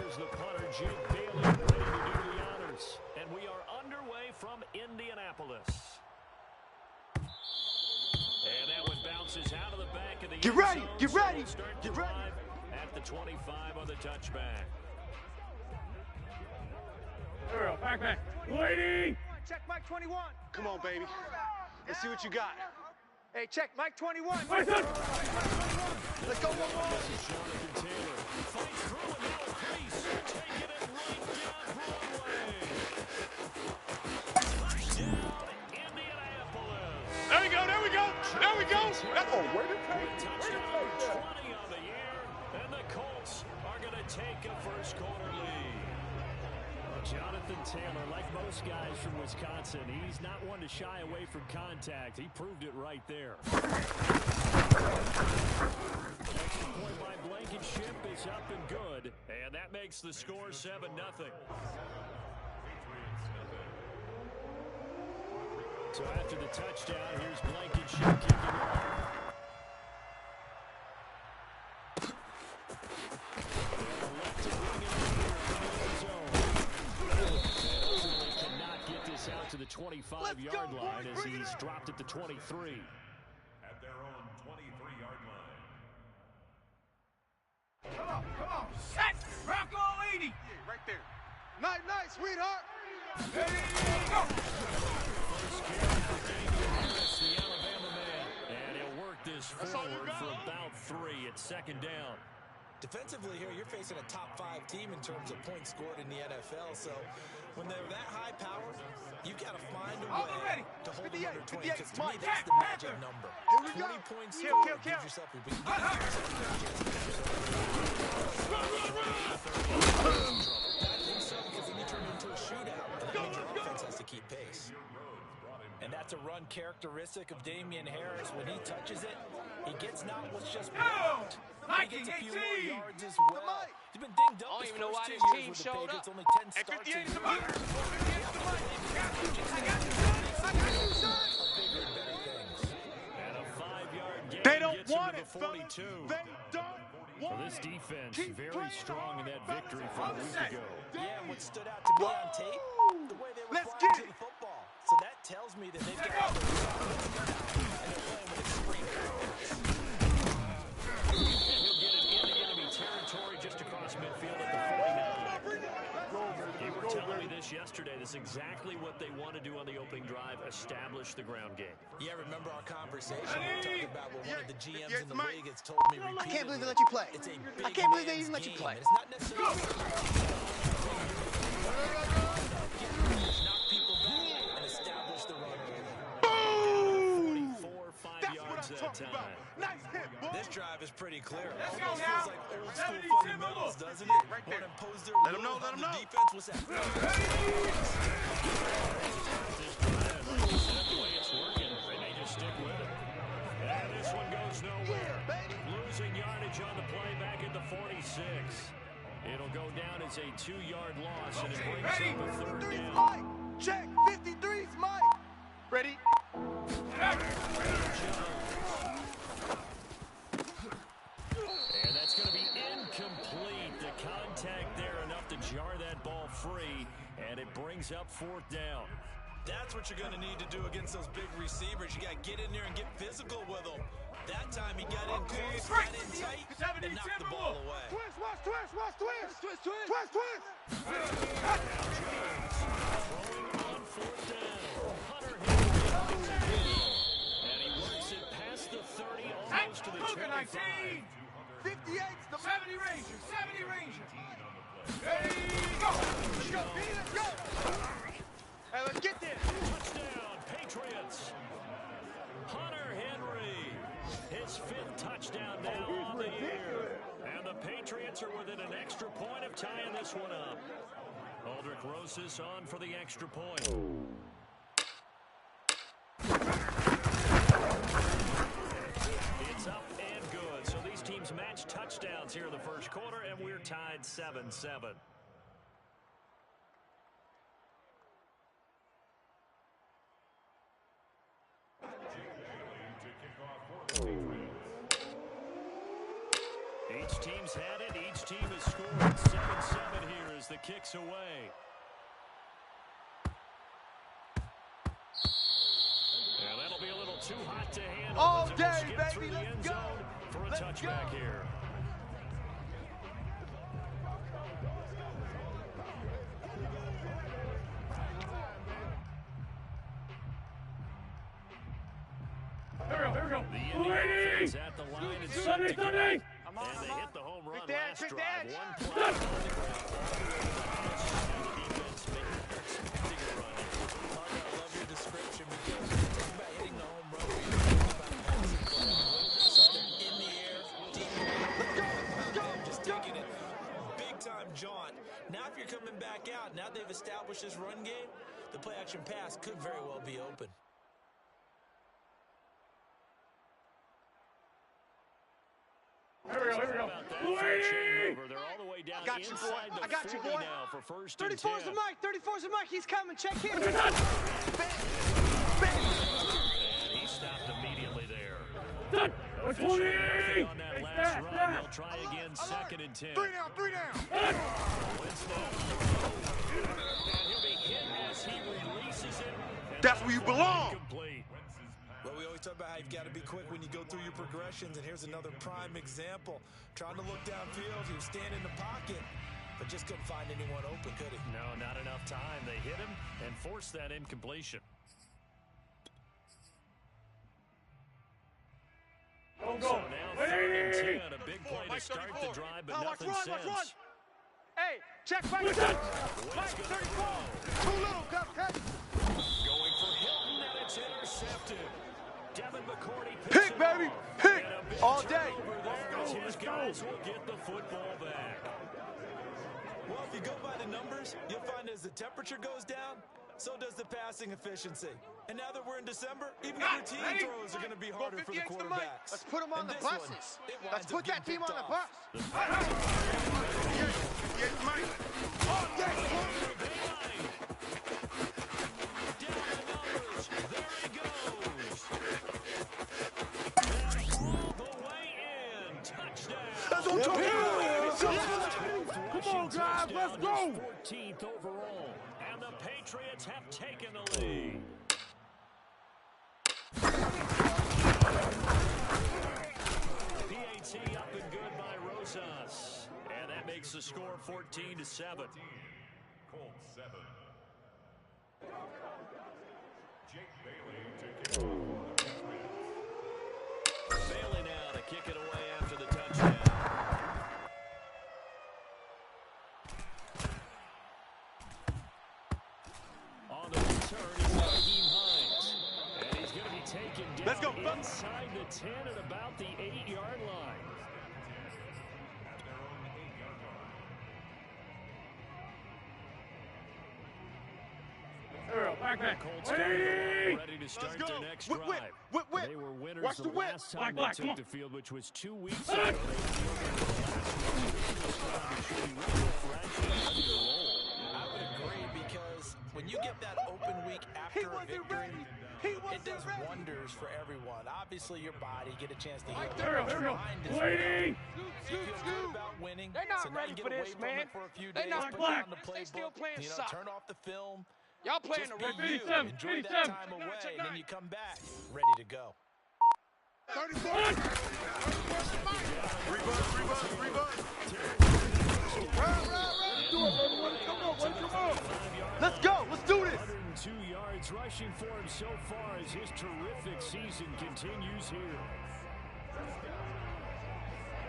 Here's the punter, Jake Bailey, ready to do the honors. And we are underway from Indianapolis. And that one bounces out of the back of the Get ready, get ready, get ready. At the 25 on the touchback. Earl, back. Waiting. Check Mike 21. Come on, baby. Let's see what you got. Hey, check Mike 21. Let's go. This is Jonathan Taylor. Fights through and now a piece. Taking it right down Broadway. Touchdown, Indianapolis. There we go. Oh, wait a Touchdown 20 on the year. And the Colts are going to take a first quarter lead. Jonathan Taylor, like most guys from Wisconsin, he's not one to shy away from contact. He proved it right there. Extra point by Blankenship is up and good, and that makes the score 7-0. So after the touchdown, here's Blankenship kicking off. Out to the 25-yard line as he's dropped at the 23. At their own 23-yard line. Come on. Set. Rock all 80. Yeah, right there. Night, sweetheart. There you go. First carry for Damian Harris, the Alabama man. And he'll work this forward for about 3 at second down. Defensively here, you're facing a top-5 team in terms of points scored in the NFL. So when they're that high power, you've got to find a way to hold them under 20. Because to me, that's the magic number. 20 points scored gives yourself a big That thinks so, because then you turn it into a shootout. And that means your offense has to keep pace. And that's a run characteristic of Damian Harris. When he touches it, he gets not what's just blocked. He gets a few more yards as well. He's been dinged up. I don't even know why this team showed up. Only 10 starts in the year. And a 5-yard gain. They don't gets him want to it, the 42. They don't want So this defense very strong in that victory from a week ago. Yeah, and what stood out to me on tape, the way they were Let's flying get to it. the football. So that tells me that they've got their and they're playing with extreme confidence. And he'll get it into enemy territory just across midfield at the 49. You were telling me this yesterday. This is exactly what they want to do on the opening drive, establish the ground game. Yeah, remember our conversation? We talked about what one of the GMs in the league has told me repeatedly. I can't believe they let you play. It's a big I can't believe they man's even let you game. play. It's not necessarily knock people back and establish the run early. 44, 5 yards that time. Nice hit, boy. This drive is pretty clear. Let's go Almost now. feels like old school 70 fundamentals, doesn't it? Right there. Want to impose their Let 'em will know, let 'em on the know. defense. What's that? The way it's working, they may just stick with it. And this one goes nowhere. Losing yardage on the play back at the 46. It'll go down as a 2-yard loss, and it brings up a 3rd down. Mike. Check 53's Mike. Ready? And that's going to be incomplete. The contact there enough to jar that ball free, and it brings up 4th down. That's what you're going to need to do against those big receivers. You got to get in there and get physical with them. That time he got in close, got in tight, and knocked the ball away. Twist. Throwing on 4th down. Hunter Henry. And he works it past the 30, almost to the 25. 58's the 70 Ranger. There you go. Let's go. Hey, let's get there. Touchdown, Patriots. Hunter Henry, his 5th touchdown now on the year. And the Patriots are within an extra point of tying this one up. Aldrich Rosas on for the extra point. It's up and good. So these teams match touchdowns here in the first quarter, and we're tied 7-7. Each Each team's had it. Each team has scored. 7-7 here as the kick's away. And that'll be a little too hot to handle. All as it will day, skip baby. through the Let's end go. zone for a Let's touchback go. here. Here we go. The Indian offense at the line and set to go. And they hit the home run last Big drive. Dad. One play on the ground. The defense expecting a run. I love your description because when you talk about hitting the home run, you're talking about passing play. Something in the air, deep in the air, just taking it big time jaunt. Now if you're coming back out, now they've established this run game, the play action pass could very well be open. Here we go. About that for a changeover. They're all the way down got you, boy. inside the I got you, 40 boy. now for first and 34's 10. the mic. 34's the mic. He's coming. Check him. And he stopped immediately there. Officially on that last run. They'll try again, 2nd and 10. 3 down, 3 down. Winston. And he'll be hit as he releases it. And That's where you belong. Complete. Well, we always talk about how you've got to be quick when you go through your progressions, and here's another prime example. Trying to look downfield, he was standing in the pocket, but just couldn't find anyone open, could he? No, not enough time. They hit him and forced that incompletion. So now 3rd and 10, a big play to start the drive, but Watch nothing run, watch run. since. Hey, check Mike. Mike, 34. Too little, cut. Going for Hilton, and it's intercepted. Devin McCourty Pick, baby. Pick. All day. Let's go. His guys will get the football back. Well, if you go by the numbers, you'll find as the temperature goes down, so does the passing efficiency. And now that we're in December, even the routine throws are going to be harder for the quarterbacks. Let's put them on And the this one, buses. it winds Let's up put that getting team on picked the off. bus. All day. Down the numbers. There he goes. And all the way in. Touchdown. That's what I'm talking Come on, guys, let's go. 14th overall. And the Patriots have taken the lead. PAT up and good by Rosas. And that makes the score 14-7. Colts 7. Jake Bailey to kick off. Bailey now to kick it away after the touchdown. On the return is Raheem Hines. And he's going to be taken down Let's go. inside the 10 at about the 8-yard line. Back. Colts ready to start go. their next Whip, drive. whip. They were winners Watch the the whip. last time Black, they come took on. the field, which was 2 weeks ago. They fielded the last I would agree because when you get that open week after He a wasn't victory, ready. He it wasn't does ready. wonders for everyone. Obviously, your body get a chance to heal. Here we go. Mind is Waiting. You feel good about winning. They're not so now ready you for get away this, from man. it for a few They're days, not put black. down the They still playbook, playing soccer. turn off the film. Y'all playing Just the be rugby. you. 57, Enjoy that 57. time away, and then you come back ready to go. 34. Let's go. Let's do this. 102 yards rushing for him so far as his terrific season continues here.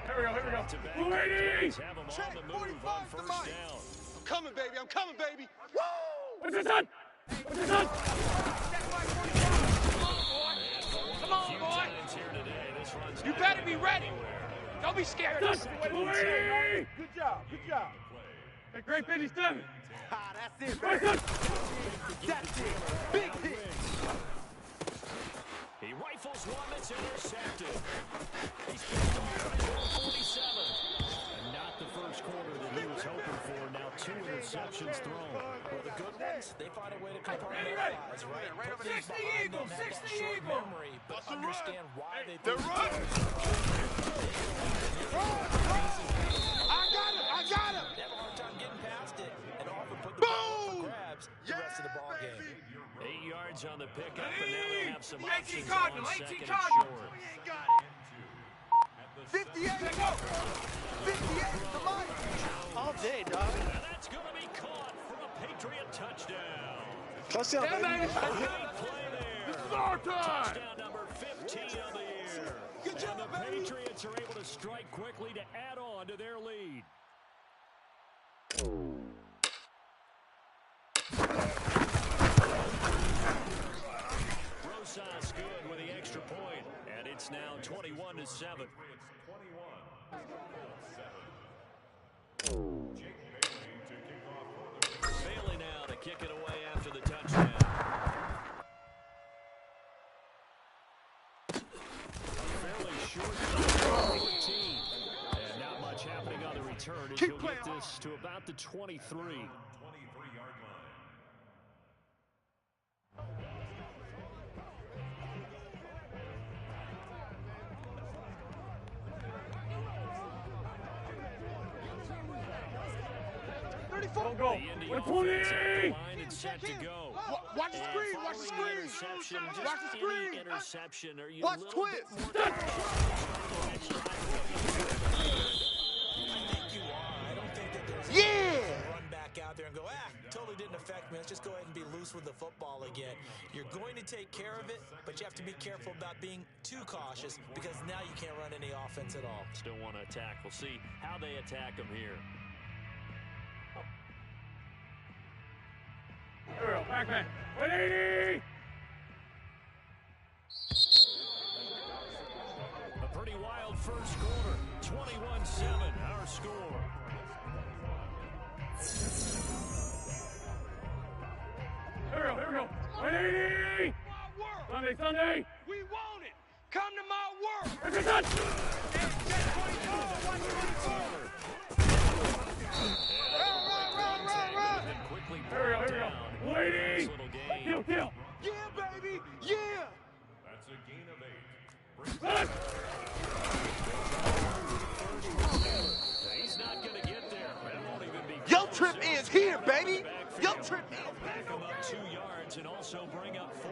Here we go. To back Waiting. have him Check, on the move 45 on to first mine. down. I'm coming, baby. I'm coming, baby. Woo! What's this on? What's this on? Come on, boy. Times here today. This runs You better be ready. Don't be scared. Waiting. Good job. Hey, great 57. Ah, that's it, baby. That's it. Big hit. He rifles one that's intercepted. He's picked off at his own 47. And not the first quarter that he was hoping for. Now 2 interceptions thrown. Well, the good ones, they find a way to compartmentalize, right? Put things 60 behind Eagles, them, have that 60 short Eagles. memory, but understand why they They're put running. I got him. They have a hard time getting past it, and often put the ball up for grabs the rest of the ball game. 8 yards on the pickup, and now they'll have some 18 options Cardinal, on 18 second and Cardinal. short. 58. 58 the mic. All day, dog. And that's going to be caught for a Patriot touchdown. Touchdown, baby. Great play there. It's our time. Touchdown number 15 of the year. Good job, and the baby. Patriots are able to strike quickly to add on to their lead. Rosas good with the extra point, and it's now 21-7. Bailey now to kick it away after the touchdown. Fairly short 14. And not much happening on the return as he'll get this to about the 23. Don't go. The Indy We're offense at the 20. line and set to go. Watch the screen. Watch the Following the screen. interception, just Watch the screen. any interception, are you Watch a little bit twist. more I think you are. I don't think that there's a run back out there and go, totally didn't affect me. Let's just go ahead and be loose with the football again. You're going to take care of it, but you have to be careful about being too cautious because now you can't run any offense at all. Still want to attack. We'll see how they attack him here. Back man. 180. A pretty wild first quarter. 21-7, our score. Here we go. 180. Sunday. We want it. Come to my work. It's a touch. And quickly brought down. Nice little gain. Kill. Yeah, baby. Yeah. That's a gain of 8. He's not going to get there. That won't even be Yo close. trip is here, baby. Yo Backfield. trip is. Back him up 2 yards and also bring up 4.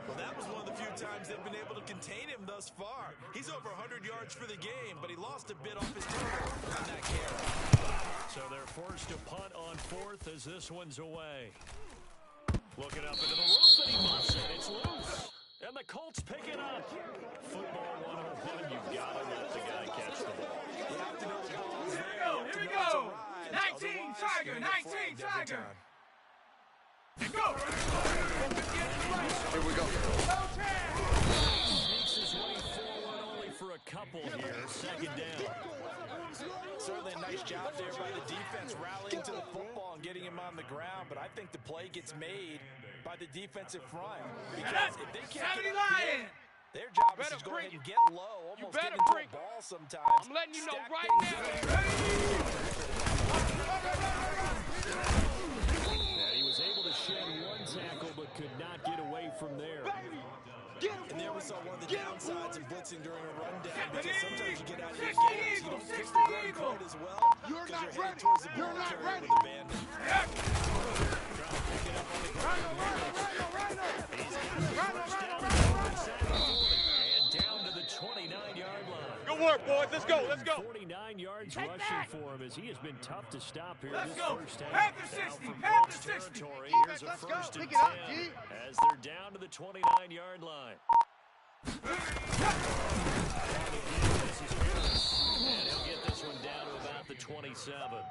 Well, that was one of the few times they've been able to contain him thus far. He's over 100 yards for the game, but he lost a bit off his tempo on that carry. So they're forced to punt on 4th as this one's away. Looking up into the roof, and he muffs it. It's loose. And the Colts pick it up. Football 101, you've got to let the guy catch the ball. You have to know the ball is there. Here we go. 19 Tiger. 19 Tiger. Go. Here we go. Sneaks his way forward only for a couple here. Second down. Certainly a nice job there by the defense rallying to the football and getting him on the ground, but I think the play gets made by the defensive front because if they can't get up here, their job is to go ahead and get low, almost get into a ball sometimes. I'm letting you know Stack right things now. up. And he was able to shed one tackle but could not get away from there. And there we saw one of the downsides of blitzing during a rundown because sometimes you get out of your games, you don't pick the run quite as well because you're headed towards the ball carrier with abandon. And down to the 29-yard line. Good work, boys. Let's go. Let's go. 49 yards rushing for him as he has been tough to stop here Let's this go. first half. Panther Now 60, from Panther Colts 60. territory, here's a Let's go. first and Pick it up, 10 G. as they're down to the 29-yard line. And he'll get this one down to about the 27.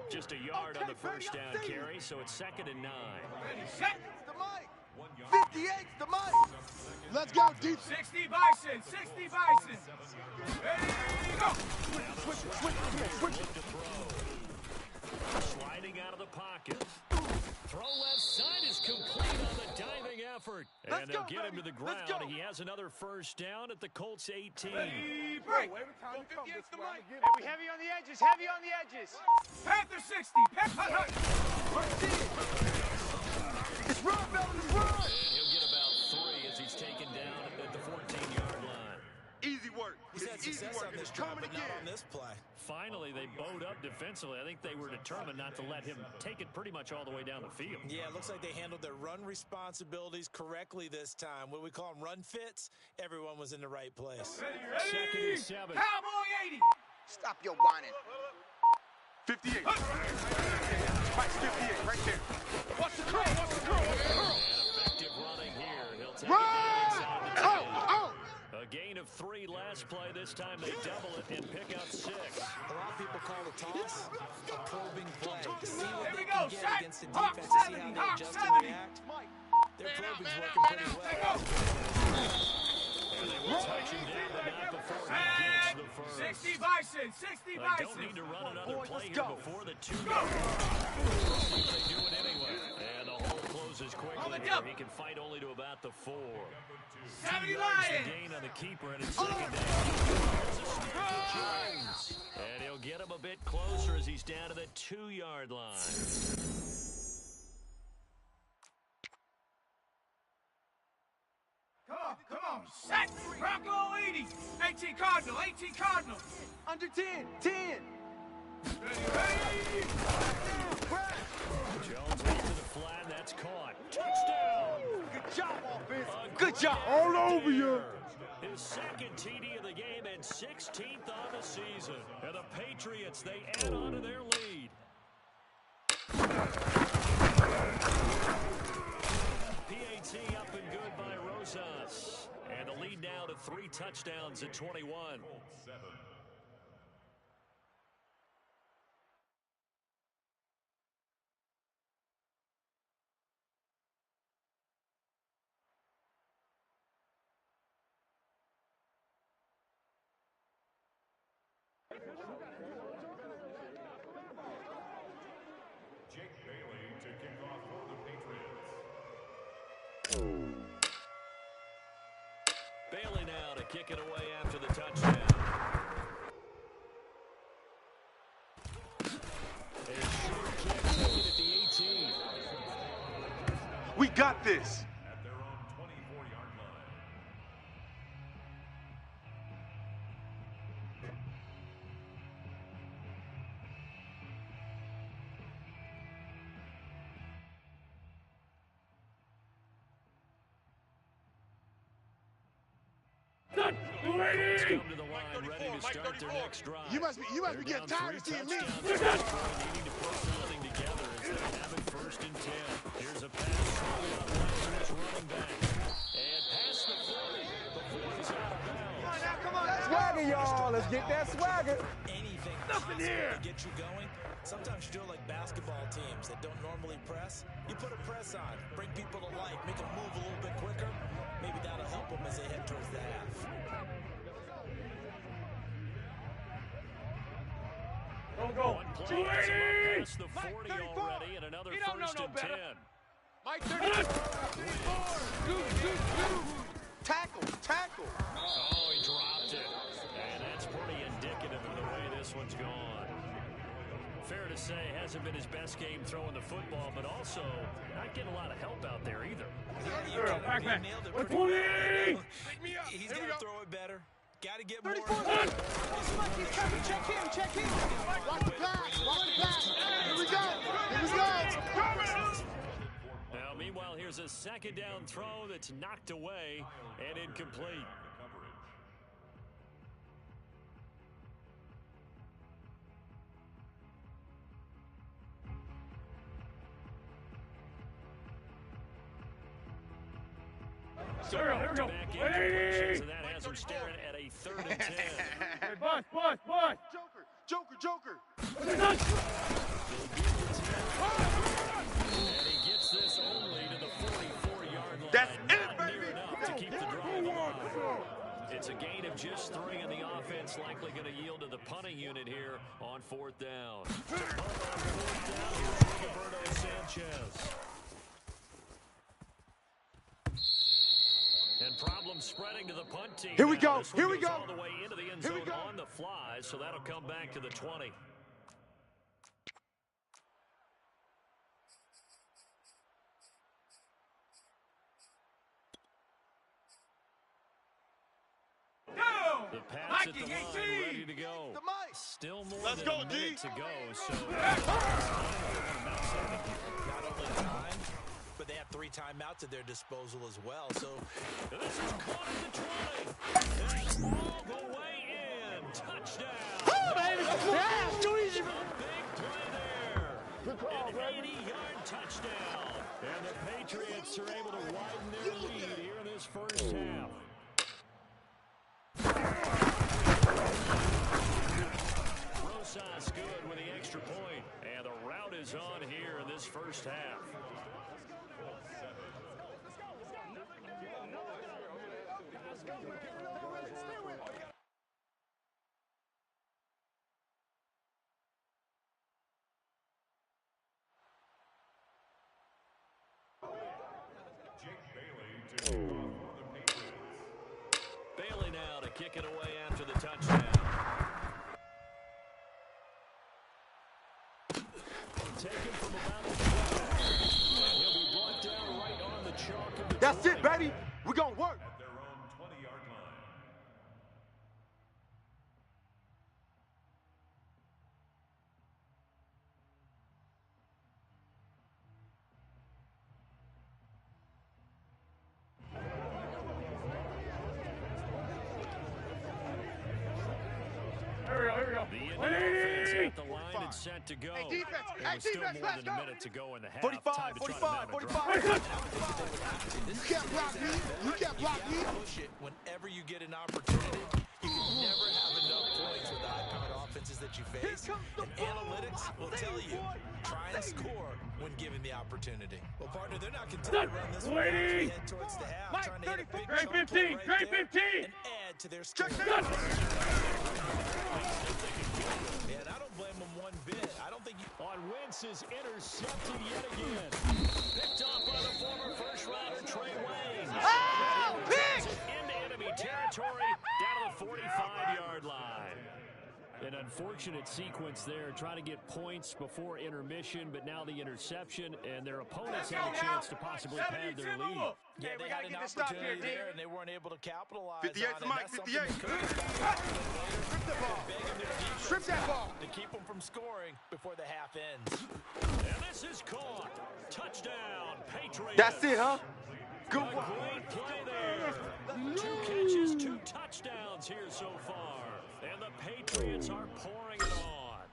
Just a yard on the first down carry, so it's 2nd and 9. The mic. 58's the mic. Let's go, deep. 60 Bison. 60 Bison. Ready, go. Switch. To throw. Sliding out of the pocket. Throw left side is complete on the diving effort. And they'll get him to the ground. He has another first down at the Colts 18. Ready, break. The mic. Hey, we heavy on the edges, heavy on the edges. Panther 60. Panther. It's run, Bell. It's run. And he'll get about 3 as he's taken down at the 14-yard line. Easy work. He's had success on this defensively. I think they were determined not to let him take it pretty much all the way down the field. Yeah, it looks like they handled their run responsibilities correctly this time. What we call them run fits, everyone was in the right place. Second and 7. Cowboy 80. Stop your whining. 58. Mike's 58, right there. What's the curl? What's the curl? What's the curl? Effective running here. He'll take it down inside the 10. A gain of 3 last play. This time they double it and pick up 6. A lot of people call the toss a probing play to see what Here they we go, can get set. against the Hawk defense, to see 70, how they Hawk adjust 70. and react. Their probing's working pretty well. And they will touch him down, but not before he gets the first. 60 Bison, 60 They Bison. don't need to run another boys, play let's here go. before the 2-yard line. They do it anyway. And the hole closes quickly here. He can fight only to about the 4. 70 The Lions. gain on the keeper, and it's second down. It's a snap to Jones. And he'll get him a bit closer as he's down to the 2-yard line. Come on. Set. Bronco 80. 18 Cardinal, 18 Cardinal. Under 10. 10. Ready. Jones into the flat, and that's caught. Touchdown! Good job, offense. Good job. All over you. His second TD of the game and 16th on the season. And the Patriots, they add on to their lead. PAT up and good by Rosas. And the lead now to 3 touchdowns at 21. Jake Bailey to kick off for the Patriots. Bailey now to kick it away after the touchdown. A short kick taken at the 18. We got this. At their own 24-yard line. Come to the line, ready to start their next drive. You must be getting tired of seeing me. Needing to put something together as they have it 1st and 10. Here's a pass from the running back. And past the 40 before he's out of bounds. Come on now. Swagger, y'all. Let's get that swagger. Anything Nothing possible here. to get you going. Sometimes you do it like basketball teams that don't normally press. You put a press on, bring people to life, make them move a little bit quicker. Maybe that'll help them as they head towards the half. Don't go. One play, it's the 40 already, and another He don't know 1st no and better. 10. Mike 34. Tackle. Oh, he dropped it. And that's pretty indicative of the way this one's gone. Fair to say, hasn't been his best game throwing the football, but also not getting a lot of help out there either. You nailed it pretty well. He's got to throw it better. Got to get more. Check him. Watch the pass. Here we go. Now, meanwhile, here's a 2nd down throw that's knocked away and incomplete. So here we go. Back into position, so that has him staring at a 3rd and 10. Hey, bus. Joker. And he gets this only to the 44-yard line. That's it, Not near baby. enough to keep the drive alive. It's a gain of just 3, and the offense likely going to yield to the punting unit here on 4th down. Roberto Sanchez. And problems spreading to the punt team. Here we now. go. This one Here we goes go. all the way into the end Here we zone go. on the fly, so that'll come back to the 20. Go. The pass at Mikey, the line, 18. ready to go. The mice. Still more Let's than go, a minute to go, so Not only time, but they have 3 timeouts at their disposal as well. So this is caught at the 20. And all the way in. Touchdown. Oh, baby. Yeah, too easy. A big play there. An 80-yard touchdown. And the Patriots are able to widen their lead here in this first half. Rosas good with the extra point. And the route is on here in this first half. Bailey now to kick it away after the touchdown. Taken from about the 12. And he'll be brought down right on the chalk of the That's 20. it, baby. We're going to work. At their own 20-yard line. The Indian offense at the line and set to go. Hey, defense. It Hey, was still defense, more let's than go. a minute to go in the half. 45, Time to try to 45, mount a 45. drive. You can't block me. You can't block me. push it whenever you get an opportunity. You can never have enough points with the high-powered offenses that you face. And analytics will tell you, try and score when given the opportunity. Well, partner, they're not content to run this one as we head towards the half. Mike, Trying to hit a big 34. chunk play right there 15. and add to their score. And I don't blame them one bit. I don't think you... On Wentz is intercepted yet again. Picked off by the former first-rounder Trey Waynes. Oh, Drives it into enemy territory down to the 45-yard line. An unfortunate sequence there, trying to get points before intermission, but now the interception, and their opponents have a chance to possibly pad their lead. Yeah, they had an opportunity there, and they weren't able to capitalize 58 on it. Mike, That's 58. something that Strip the ball. Strip that ball. to keep them from scoring before the half ends. And this is caught. Touchdown, Patriots. That's it, huh? Good A one. great play there. 2 catches, 2 touchdowns here so far. And the Patriots are pouring it on.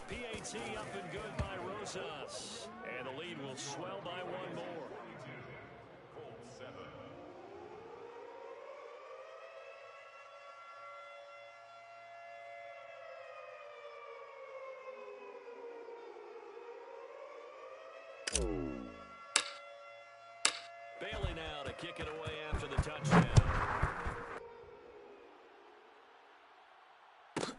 PAT up and good by Rosas. And the lead will swell by 1 more. Bailey now to kick it away after the touchdown.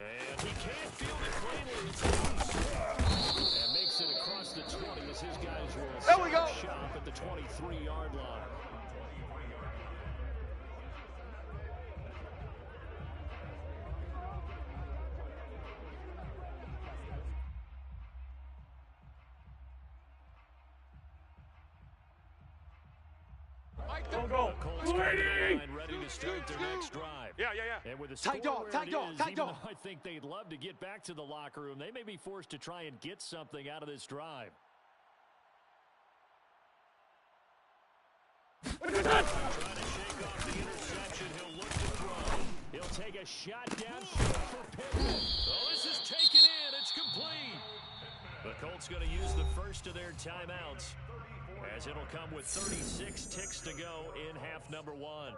And he can't field it cleanly. It's loose. And makes it across the 20 as his guys will There we go. shop at the 23-yard line. Don't go. The Colts come to the line, ready to start their next drive. Yeah. And with the Tight score dog, where tight it dog, is, tight even dog. though I think they'd love to get back to the locker room, they may be forced to try and get something out of this drive. Trying to shake off the interception. He'll look to throw. He'll take a shot downfield for Pittman. Oh, this is taken in. It's complete. The Colts going to use the first of their timeouts, as it'll come with 36 ticks to go in half number 1.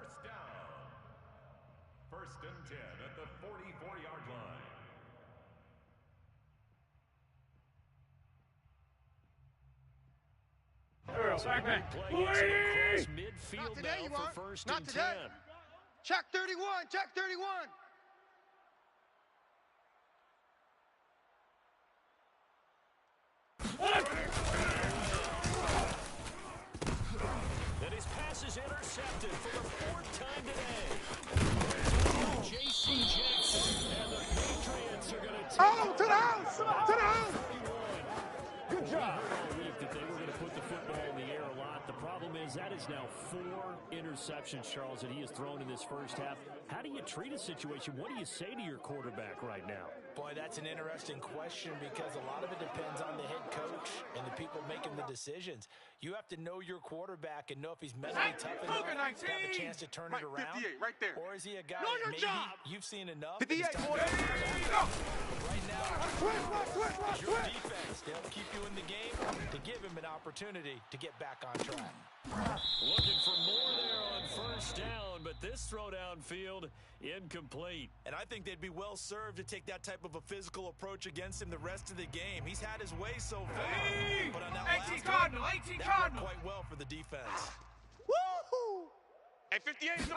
First and 10 at the 44-yard line. Play gets it across midfield Not today, you now aren't. for first Not and today. 10. Check 31. Check 31. And his pass is intercepted for the 4th time today. J.C. Jackson and the Patriots are going to take Oh, to the house. To the house. Good job. We heard all week that they were going to put the football in the air a lot. The problem is that is now 4 interceptions, Charles, that he has thrown in this first half. How do you treat a situation? What do you say to your quarterback right now? Boy, that's an interesting question because a lot of it depends on the head coach and the people making the decisions. You have to know your quarterback and know if he's mentally tough enough to have a chance to turn it around. 58, right there. Or is he a guy Know that your maybe job. you've seen enough? 58, boy. Right now, it's your defense. They'll keep you in the game to give him an opportunity to get back on track. Looking for more there on first down, but this throw downfield incomplete. And I think they'd be well served to take that type of a physical approach against him the rest of the game. He's had his way so far. But on that 18 last Cardinal, one, 18 that Cardinal. worked quite well for the defense. Woo-hoo! Hey, 58 is the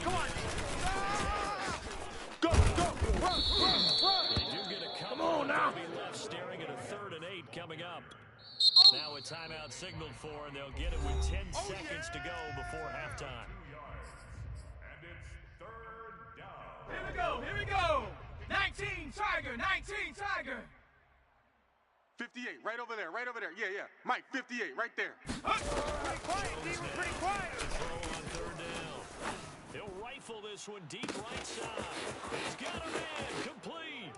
Come on. Go, run. They do get a couple. Come on now. They'll be left staring at a 3rd and 8 coming up. Now a timeout signaled for, and they'll get it with 10 seconds to go before halftime. And it's 3rd down. Here we go. 19 Tiger, 19 Tiger. 58, right over there. Yeah. Mike, 58, right there. Pretty quiet, D. We're pretty quiet. Throw on 3rd down. He'll rifle this one deep right side. He's got a man. Complete.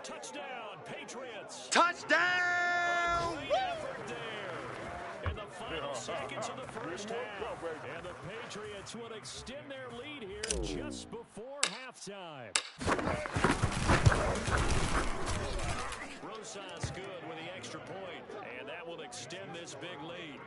Touchdown, Patriots. Touchdown! Great effort there. In the final seconds of the first half. And the Patriots will extend their lead here just before halftime. Rosas good with the extra point, and that will extend this big lead.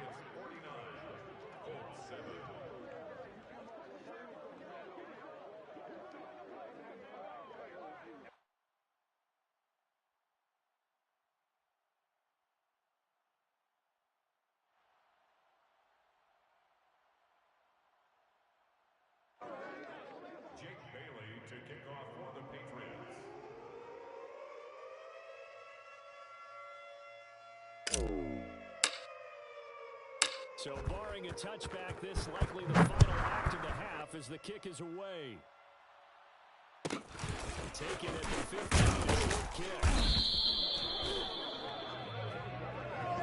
Jake Bailey to kick off for the Patriots. So barring a touchback, this likely the final act of the half as the kick is away. Taking it to 15, a short kick.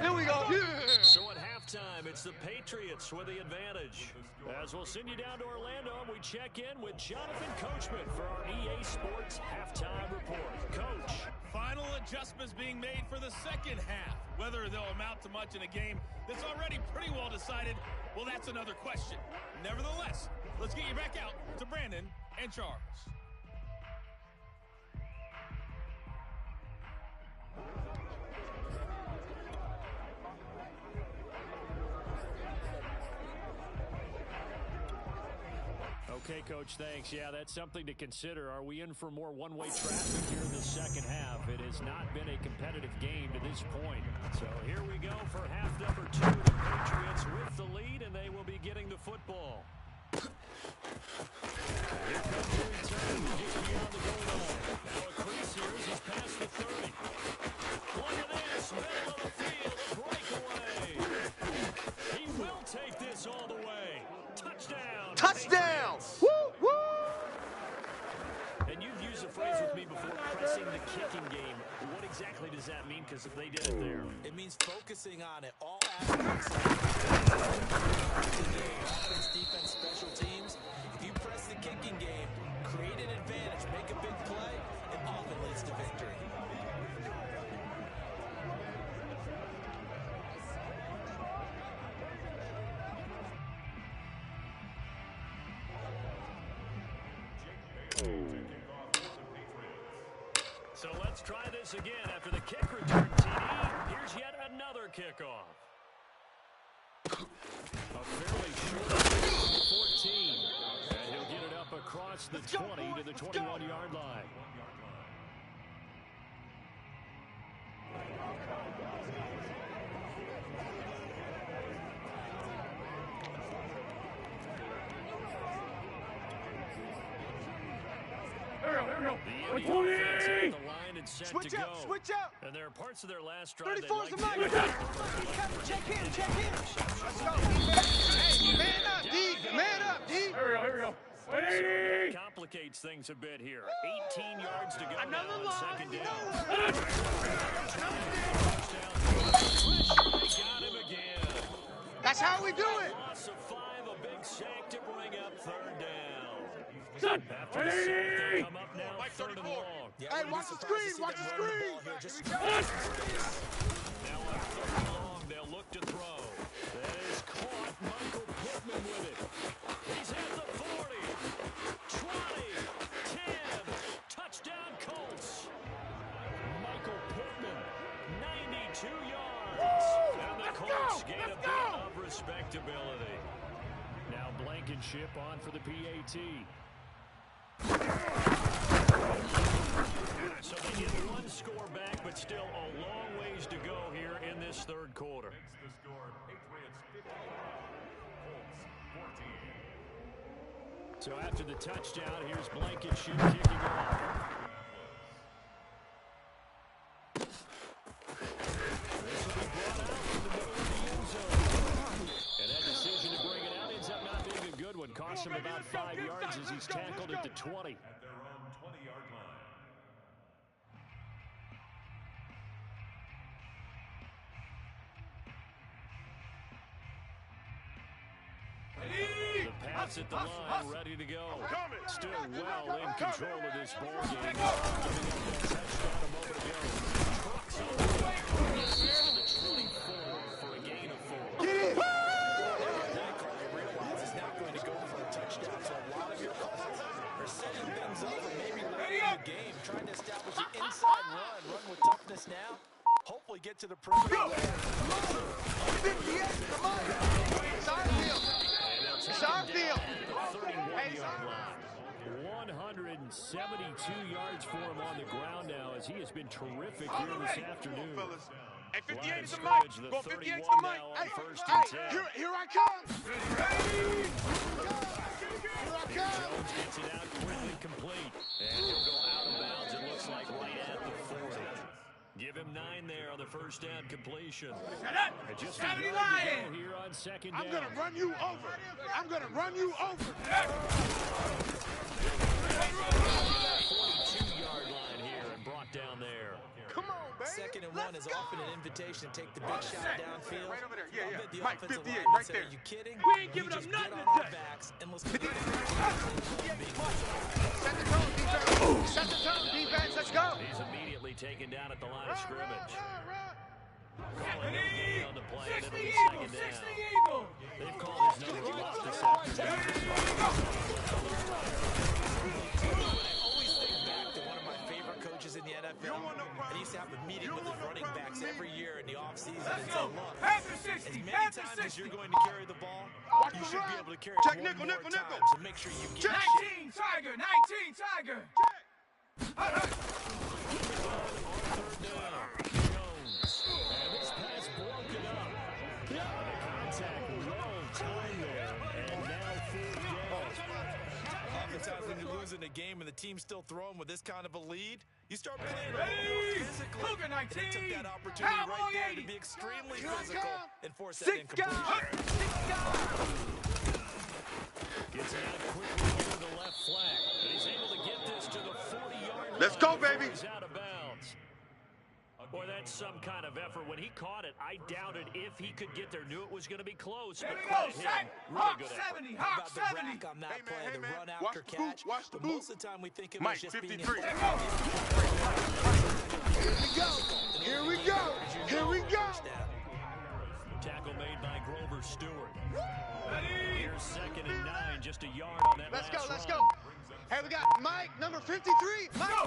Here we go. So at halftime, it's the Patriots with the advantage. As we'll send you down to Orlando, and we check in with Jonathan Coachman for our EA Sports Halftime Report. Coach. Final adjustments being made for the second half. Whether they'll amount to much in a game that's already pretty well decided, well, that's another question. Nevertheless, let's get you back out to Brandon and Charles. Okay, Coach, thanks. Yeah, that's something to consider. Are we in for more one-way traffic here in the second half? It has not been a competitive game to this point. So here we go for half number 2. The Patriots with the lead, and they will be getting the football. Here comes the return. Just beyond the goal line. Now a crease here as he's past the 30. Look at this. Middle of the field. A breakaway. He will take this all the way. Touchdown. Touchdown! Woo, woo! And you've used the phrase with me before, pressing the kicking game. What exactly does that mean? Because they did it there. It means focusing on it. All aspects of the game. Offense, defense, special teams. If you press the kicking game, create an advantage, make a big play, it often leads to victory. So let's try this again after the kick return, TD. Here's yet another kickoff. A fairly short 14. And he'll get it up across the 20 to the 21-yard line. Switch out. And there are parts of their last drive 34 is the like mic. Check in. Let's go. Hey, man up, D. Man up, D. Here we go. It complicates things a bit here. 18 yards to go. Another now on line. second down. They got him again. That's how we do it. Loss of 5, a big sack to bring up third down. After the sack, they come up now, third and long. Yeah, Hey, watch the screen, watch the screen. Now on third and long, they'll look to throw. That is caught. Michael Pittman with it. He's at the 40, 20, 10. Touchdown Colts. Michael Pittman, 92 yards. And the Colts gain a bit of respectability. Now Blankenship on for the PAT. So they get one score back, but still a long ways to go here in this third quarter. Makes the score Patriots 50, Colts 14. So after the touchdown, here's Blankenship kicking off. This will be brought out from the middle of the end zone. And that decision to bring it out ends up not being a good one. Costs him about 5 yards as he's tackled at the 20. At their own 20-yard line. The pass at the line, ready to go. Still well in control of this ball game. Giving up that touchdown a moment ago. Trucks on the way. Gets to the 24 for a gain of 4. Get it! You realize is not going to go for a touchdown, so a lot of your calls are setting things up and maybe late in the game, trying to establish an inside run with toughness now. Hopefully get to the perimeter. Come on. It's our field. It's our field. 31-yard line. 172 yards for him on the ground now as he has been terrific here this afternoon. Hey, 58 is the Line mic. of scrimmage, Go the 58 is 31 the mic. now on Hey, first and 10. here I come. Here I come. Jones gets it out quickly, complete. And he'll go out of bounds, it looks like, right at the 40. Give him 9 there on the first down completion. And just a yard to go here on second down. I'm going to run you over. I'm going to run you over. 42-yard line here and brought down there. Come on, baby. Second and 1 is often an invitation to take the big shot downfield. Right over there. Yeah, I yeah. bet the Mike, offensive 58, line right said, there. Are you kidding? We ain't giving up just nothing get on our today. backs and let's go. Set the tone, defense. Set the tone, defense. Let's go. He's immediately taken down at the line of scrimmage. Eagle, On the play, 60 and it'll be Eagle, second 60 down. Eagle. They've called his number off this afternoon. I always think back to one of my favorite coaches in the NFL, and he used to have a meeting with his running backs every year in the offseason and say, look, Panther as 60, many Panther times as 60. you're going to carry the ball, you should be able to carry it Check, one nickel, more nickel, time, nickel. so make sure you get it. 19 Tiger, 19 Tiger. On third down, Jones. And this pass broken up. The contact well timed there, and now third down. Oftentimes when you're losing a game and the team's still throwing with this kind of a lead, you start playing a little more physically. Luka, And they took that opportunity right there to be extremely physical and force that incompletion. Gets it out quickly here to the left flat. And he's able to get this to the 40-yard line. Let's go, baby. He's out of bounds. Boy, that's some kind of effort. When he caught it, I doubted if he could get there. Knew it was going to be close. Here But we go, credit him. Sack. Really Hawk good effort. 70, How Hawk about the 70. rack on that play, the run Watch after the boot, catch? watch the But boot. most of the time we think of Mike, it as just being 53. in Here we go. Here we go. Here we go. Tackle made by Grover Stewart. Ready. Here's second and 9, just a yard on that Let's go, last let's run. go. Hey, we got Mike, number 53. Mike. Come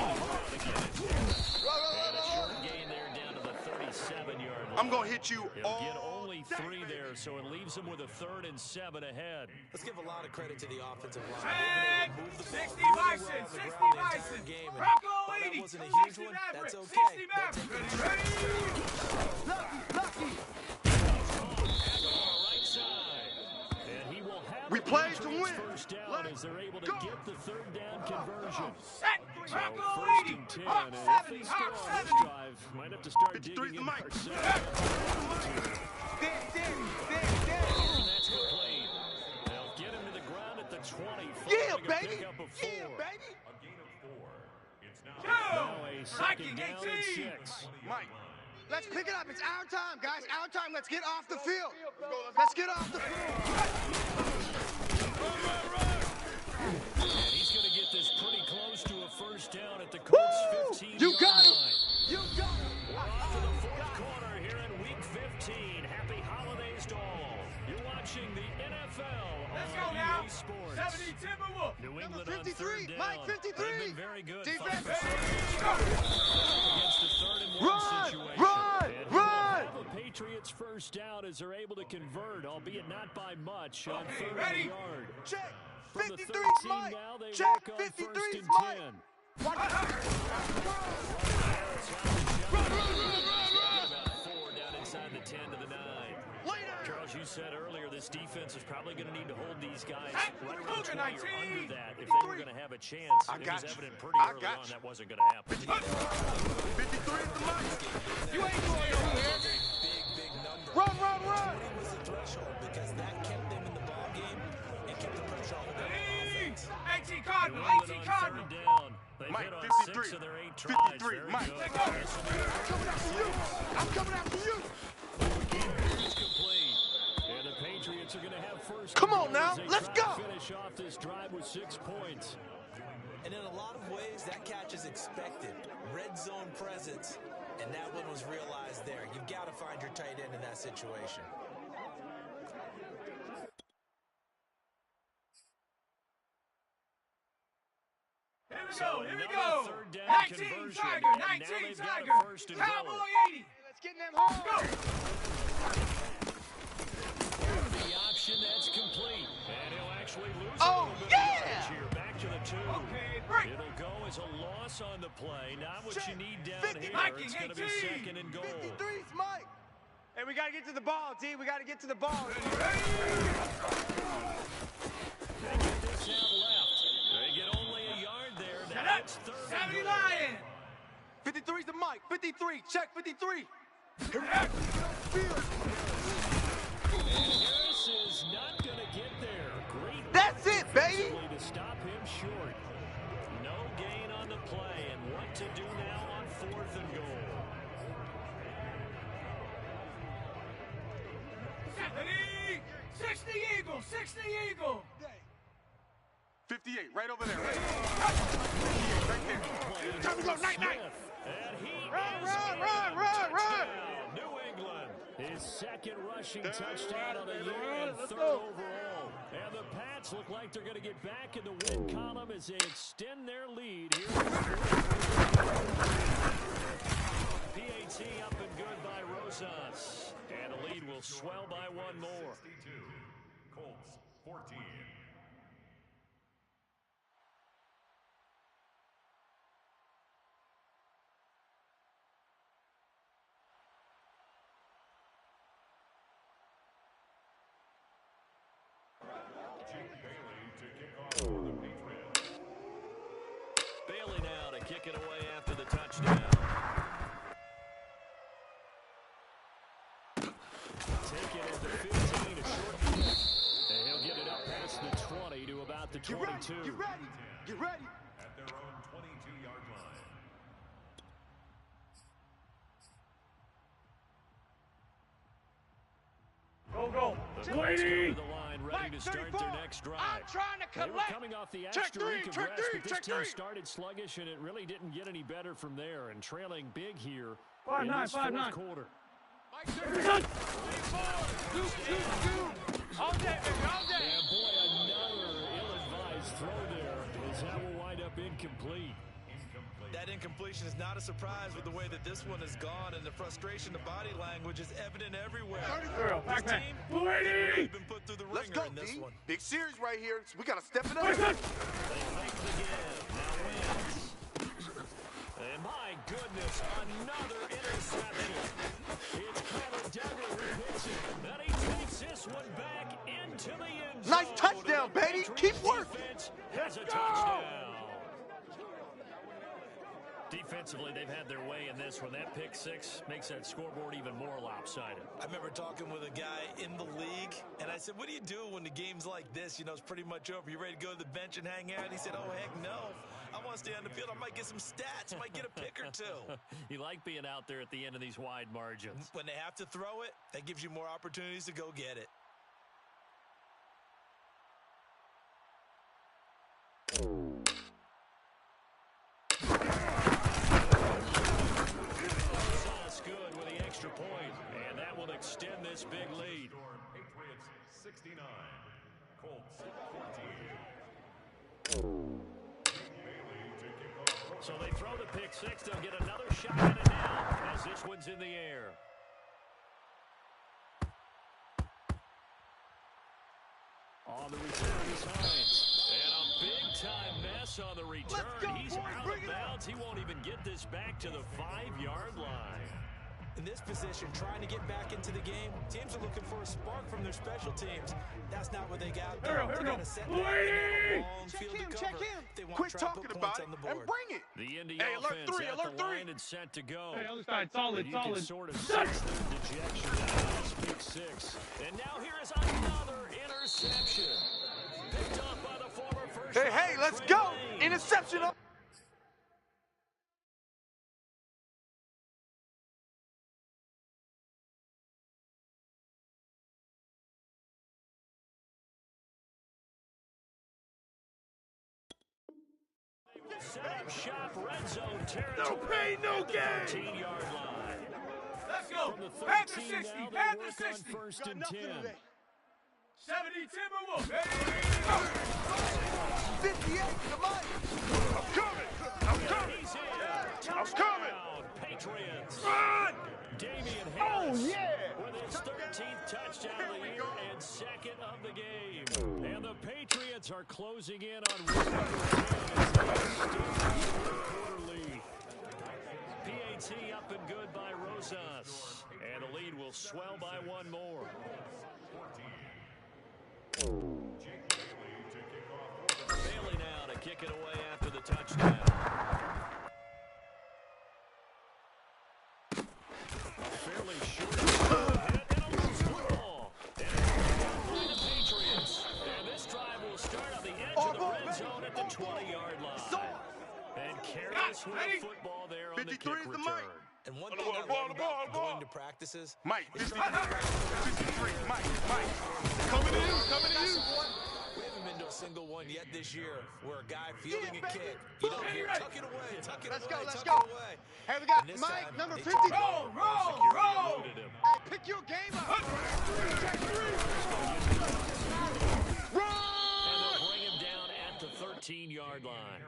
on. Short gain there down to the 37-yard line. I'm going to hit you He'll get all only 3 there, so it leaves him with a 3rd and 7 ahead. Let's give a lot of credit to the offensive line. Sack. They've been able to move the 60 ball really Bison, well on the 60 ground the entire Bison. game. And Bronco while that 80, wasn't a 60 huge one, Maverick, that's 60 okay. They'll take Maverick. it. Ready. Right side. And he will have We the played to Patriots win. first down Let as they're able to go. get the 3rd down conversion. Set. So Bronco 1st 80, and 10, Hawk and if 70, they score Hawk on this 70. drive, might have to start 53 digging the in mic. ourselves. And that's complete. They'll get him to the ground at the 20. Yeah, following a baby. pickup of 4. Yeah, baby. A gain of 4. It's now Now a second Viking down 18. and 6. Mike, Let's pick it up. It's our time, guys. Our time. Let's get off the field. Let's get off the field. And he's going to get this pretty close to a first down at the Colts' 15-yard line. You got him. You got him. We're off to the fourth quarter here in Week 15. Happy holidays to all. You're watching the NFL Let's on go now. EA Sports. 70 Timberwolf. New England Number on 53, third down. Mike, 53. They've been very good. Defense. Against the 3rd-and-1 Run, situation. run, And run. the Patriots first down as they're able to convert, albeit not by much, on Okay, 3rd ready? yard. Check. From the 53 13 Mike. now, they Check. work on 53 first and Mike. 10. Watch Run, about 4 down inside the 10 to the 9. Charles, you said earlier this defense is probably going to need to hold these guys right around 20 or under that if they were going to have a chance. It was evident pretty early on that wasn't going to happen. 53 is the Mike. You ain't going nowhere. Big number. Run, run, run. 20 was the threshold because that kept them in the ball game and kept the pressure off of them on offense. 18 Cardinal, New 18 England on Cardinal. 3rd down. They've Mike, hit on 53. 6 of their 8 tries. 53, Very Mike. good. I'm coming after you. I'm coming after you. It's complete. And the Patriots are going to have first. Come on now, as they let's try to go. Finish off this drive with 6 points. And in a lot of ways, that catch is expected. Red zone presence, and that one was realized there. You've got to find your tight end in that situation. Here we go. Another 3rd down 19 conversion, Tiger, and now 19 they've got a Tiger. first and Cowboy goal. 80. Let's get in them home. Go. The option that's complete. And he'll actually lose a Oh, little bit of yeah. yardage here. Back to the 2. Okay, break. It'll go as a loss on the play. Not what you need down 50. here. Mikey, It's going to be 18. 2nd and goal. 53's Mike. Hey, we got to get to the ball, D. We got to get to the ball. They get this out left. They get only a yard there. Now it's 3rd and 70 goal. Lion. 53's the Mike. 53. Check 53. Harris is not going to get there. Great. That's it, baby. To stop him short. No gain on the play. And what to do now on 4th and goal. 70. 60 Eagle. 60 Eagle. 58, right over there. Playing Time to go, night, night. And he Run, is run, in. run, run, run. Touchdown, New England. His 2nd rushing touchdown of the year and Let's 3rd go. overall. And the Pats look like they're going to get back in the win column as they extend their lead here. PAT up and good by Rosas. And the lead will swell by 1 more. 62. Colts 14. Jake Bailey to kick off for the Patriots. Bailey now to kick it away after the touchdown. Take it at the 15, a short kick. And he'll get it up past the 20 to about the 22. Get ready. Get ready. At their own 22-yard line. Go, go. The Colts go to the line, ready to start 34. their next drive. I'm trying to They were collect. coming off the Check extra three, week of check rest, three, but this check team three. started sluggish, and it really didn't get any better from there, and trailing big here 5-9, in this 5-9. fourth quarter. All day, baby, all day. And boy, another ill-advised throw there is how will wind up incomplete. That incompletion is not a surprise with the way that this one has gone, and the frustration, the body language is evident everywhere. This team, they've been put through the Let's ringer go, in this D. one. Big series right here. We got to step it up. They make the give, now wins. And my goodness, another interception. It's Connor Duggar who hits it, and he takes this one back into the end zone. Nice touchdown, And the baby. Patriots Keep working. defense has a touchdown. Defensively, they've had their way in this one. That pick 6 makes that scoreboard even more lopsided. I remember talking with a guy in the league, and I said, what do you do when the game's like this? You know, it's pretty much over. You ready to go to the bench and hang out? He said, oh, heck no. I want to stay on the field. I might get some stats. Might get a pick or two. You like being out there at the end of these wide margins. When they have to throw it, that gives you more opportunities to go get it. That's good with the extra point, and that will extend this big lead. Patriots 69, Colts 14. So they throw the pick six. They'll get another shot at it now as this one's in the air. On the return is Hines. And a big-time mess on the return. He's out of bounds. He won't even get this back to the 5-yard line. In this position, trying to get back into the game, teams are looking for a spark from their special teams. That's not what they got. They got to set back and have a long field to cover. They want Quit to try to talking put about points it on the board. and bring it. The Indy Hey, alert offense three, at alert the three. line and set to go. Hey, other side, solid, You solid. can sort of sense their dejection after this pick six. And now here is another interception. Picked up by the former first Hey, let's go. Interception up. Set up shop, red zone territory. No pain, no gain. 13-yard line. Let's go. From the Panther 13 60, now, they Panther work 60. on first and 10. 70 Timberwolves. Ready, go. 58 to Mike. I'm coming. He's in. I'm coming. Patriots. Run. Damian Harris. Oh, yeah. With his 13th touchdown of the year and second of the game. And the Patriots are closing in on win number 10 as they extend the quarter lead. PAT up and good by Rosas. And the lead will swell by one more. Bailey now to kick it away after the touchdown. A fairly short hit and a loose football. And it's by the Patriots. And this drive will start on the edge of the red zone at the 20-yard line. And careless with the football there on the 53 kick is the return. Mike. And one thing I love about going to practices, Mike, 53, Mike. Coming to you. we haven't been to a single one yet this year where a guy fielding a kick, you don't hear, tuck it away, tuck it away, Let's tuck go. it away. Hey, we got And this Mike, time, number they 50. Roll. Eluded him. Hey, pick your game up. And they'll bring him down at the 13-yard line.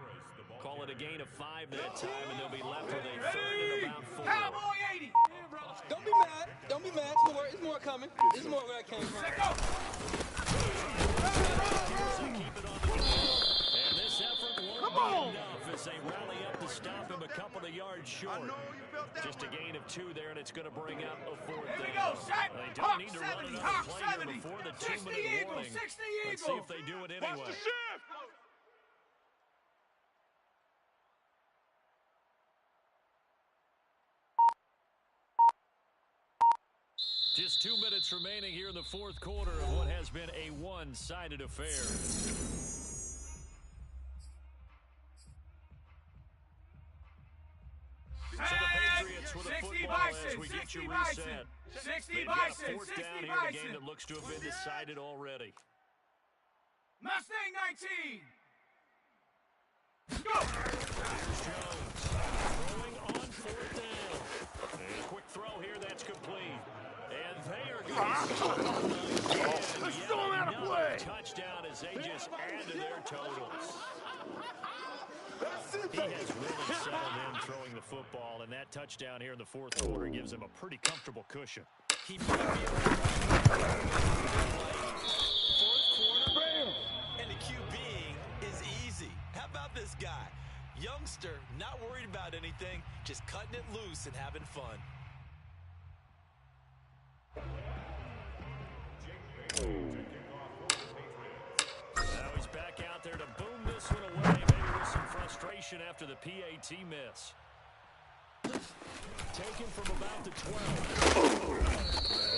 Call it a gain of 5 that time, and they'll be left with a third and about 4. Cowboy 80. Don't be mad. Don't be mad. It's more coming. This is more where I came from. Let go. Keep it on the ground. And this effort won't be enough as they rally up to stop him a couple of yards short. Just a gain of 2 there, and it's going to bring up a 4th Here we down. go. Sack. They don't Hawk need to run 70. another Hawk play here 70. before the 60 2-minute Eagles. warning. 60 Eagles. Let's see if they do it anyway. Just 2 minutes remaining here in the fourth quarter of what has been a one-sided affair. So the Patriots with a 60 football Bison, as we get you 60 reset. Bison, 60 They've got a Bison, 4th 60 down here in a Bison. game that looks to have been decided already. Mustang 19. Go. Here's Jones throwing on 4th down. And a quick throw here, that's complete. And they are going to Let's throw him out of play. touchdown as they just add to their totals. He has really settled in throwing the football, and that touchdown here in the fourth quarter gives him a pretty comfortable cushion. He may be fourth quarter, and the QBing is easy. How about this guy? Youngster, not worried about anything, just cutting it loose and having fun. Now he's back out there to boom this one away, maybe with some frustration after the PAT miss. Taken from about the 12.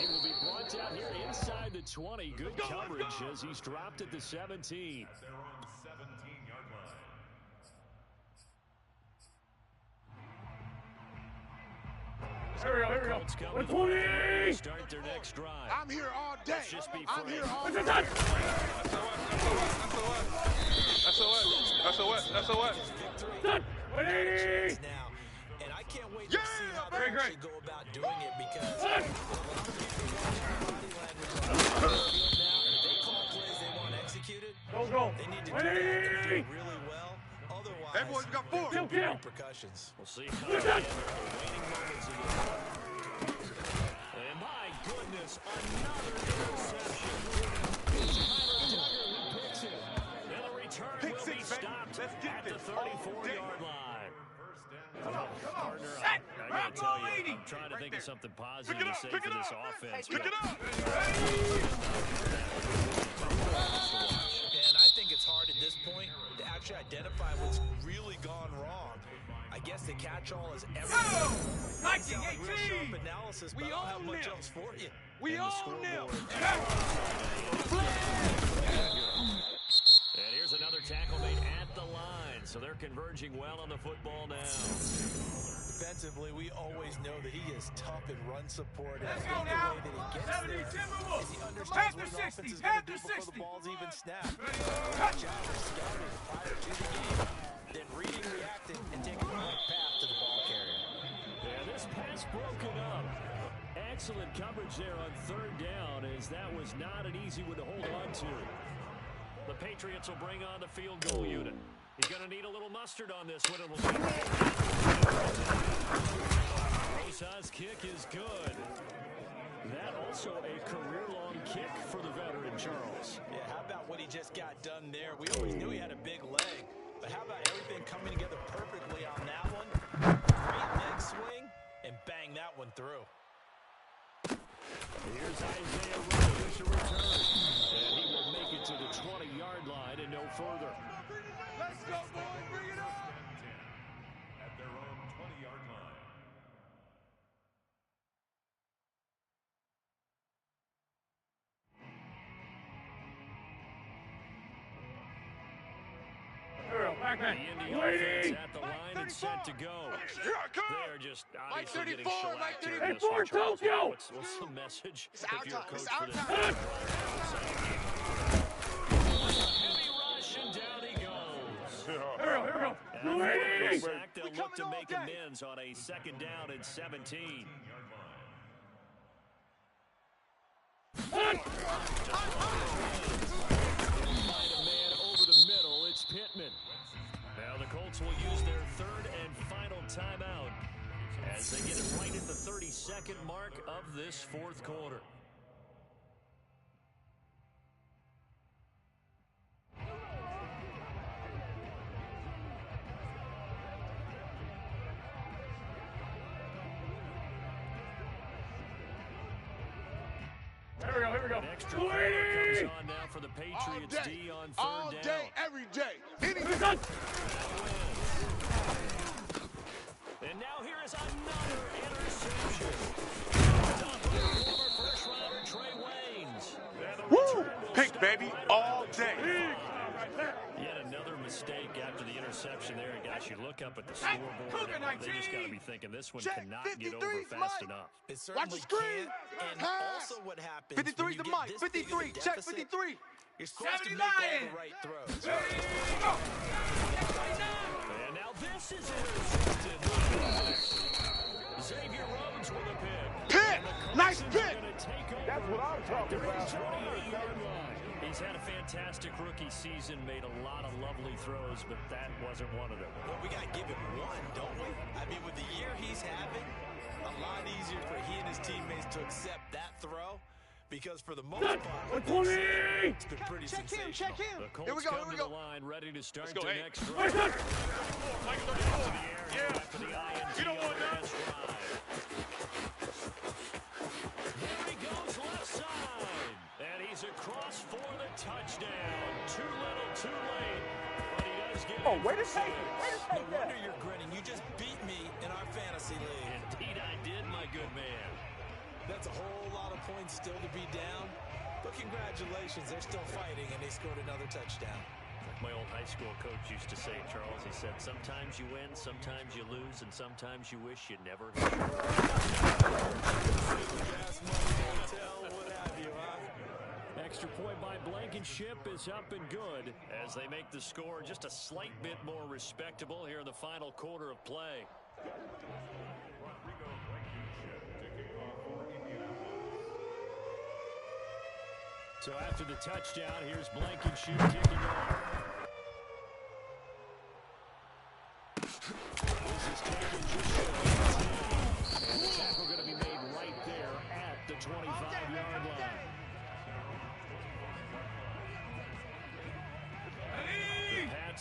He will be brought down here inside the 20. Good coverage as he's dropped at the 17. At their own 17-yard line. Here we go. 120. Start their next drive. I'm here all day. Just be I'm here all day. That's a what? Now, and I can't wait to see how they actually go about doing it because a lot of people watching body language on the field now, if they call plays they want executed, they need to do that really well. Otherwise, Hey, boys, we got 4. there could be repercussions. We'll see how they handle the waning moments of the And my goodness, another interception. It's Tyler Duggar who picks it. And the return will be stopped at the 34-yard line. Partner, I gotta tell you, I'm trying to think of something positive to say for this offense. Pick it up. And I think it's hard at this point to actually identify what's really gone wrong. I guess the catch-all is everything. It's not a real sharp analysis, but I don't have much else for you. We own them. And here's another tackle made at the line, so they're converging well on the football now. Defensively, we always know that he is tough in run support. Let's And go the now. way that he gets there is he understands Past what the an offense 60, is going to do past the before the 60. ball's even snapped. Good job of scouting prior to the game, then reading, reacting, and taking the right path to the ball carrier. Yeah, this pass broken up. Excellent coverage there on third down, as that was not an easy one to hold on to. The Patriots will bring on the field goal unit. He's going to need a little mustard on this one. Rosa's kick is good. That also a career-long kick for the veteran, Charles. Yeah, how about what he just got done there? We always knew he had a big leg, but how about everything coming together perfectly on that one? Great leg swing, and bang that one through. Here's Isaiah Rogers to return. And he will make it to the 20-yard line and no further. Let's go, boys. Bring it up. At their own 20-yard line. The Indy offense at the line and set to go. They're just obviously getting shellacked here in this one, Charles. What's the message if you're a coach for this? Heavy rush, and down he goes. Here we go. They'll look to make amends on a 2nd down and 17. It's Pittman. Now the Colts will use their 3rd and final timeout as they get it right at the 32nd mark of this 4th quarter. Here we go. Extra quarter comes on now for the Patriots D on 3rd down. All day, every day. And now here is another interception. Former first-rounder Trey Waynes. Woo! Pick, baby, all day. Yet another mistake after the interception there. And guys, you look up at the scoreboard, and they just got to be thinking this one cannot get over fast enough. It certainly screen. can. And also what happens 53 when is you the get mic. this 53. big of a Check deficit, 53. you're supposed to make all the right throws. And now this is intercepted. Xavier Rhodes with a pick. Pick! Nice pick! That's what I'm talking about. 28-yard line. He's had a fantastic rookie season, made a lot of lovely throws, but that wasn't one of them. Well, we got to give him one, don't we? I mean, with the year he's having, a lot easier for he and his teammates to accept that throw, because for the most part, what they've seen, it's been pretty sensational. Check him. The Colts Here we go, come here we to go. the line, ready to start Let's go, their hey. next drive. After the INT You don't want on the last drive. Here he goes left side. And he's across for the touchdown. Too little, too late. But he does get it. Way to take it. Way to No take that. wonder you're grinning. You just beat me in our fantasy league. Indeed I did, my good man. That's a whole lot of points still to be down. But congratulations, they're still fighting, and they scored another touchdown. My old high school coach used to say, Charles, he said, sometimes you win, sometimes you lose, and sometimes you wish you never hit. Extra point by Blankenship is up and good as they make the score just a slight bit more respectable here in the final quarter of play. So after the touchdown, here's Blankenship kicking off. This is taken just short. And the tackle going to be made right there at the 25-yard line.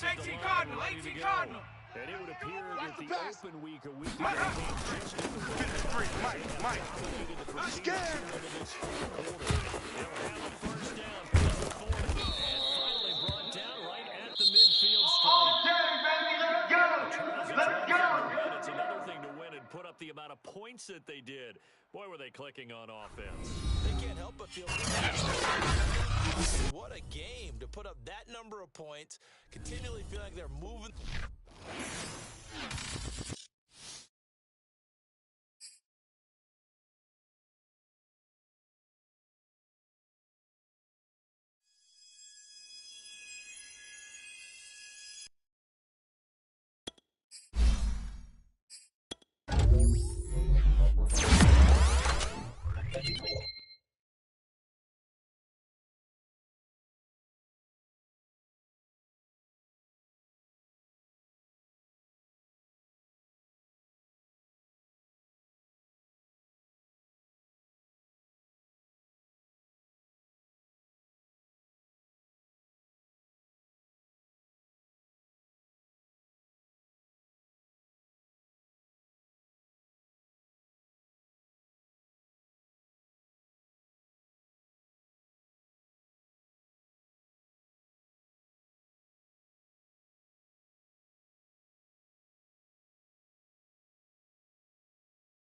18 Cardinal, 18 Cardinal. And it would appear that the open week a week Mike, I'm scared. Finally brought down right at the midfield stripe. Let's go. It's another thing to win and put up the amount of points that they did. Boy, were they clicking on offense. They can't help but feel what a game to put up that number of points, continually feeling like they're moving.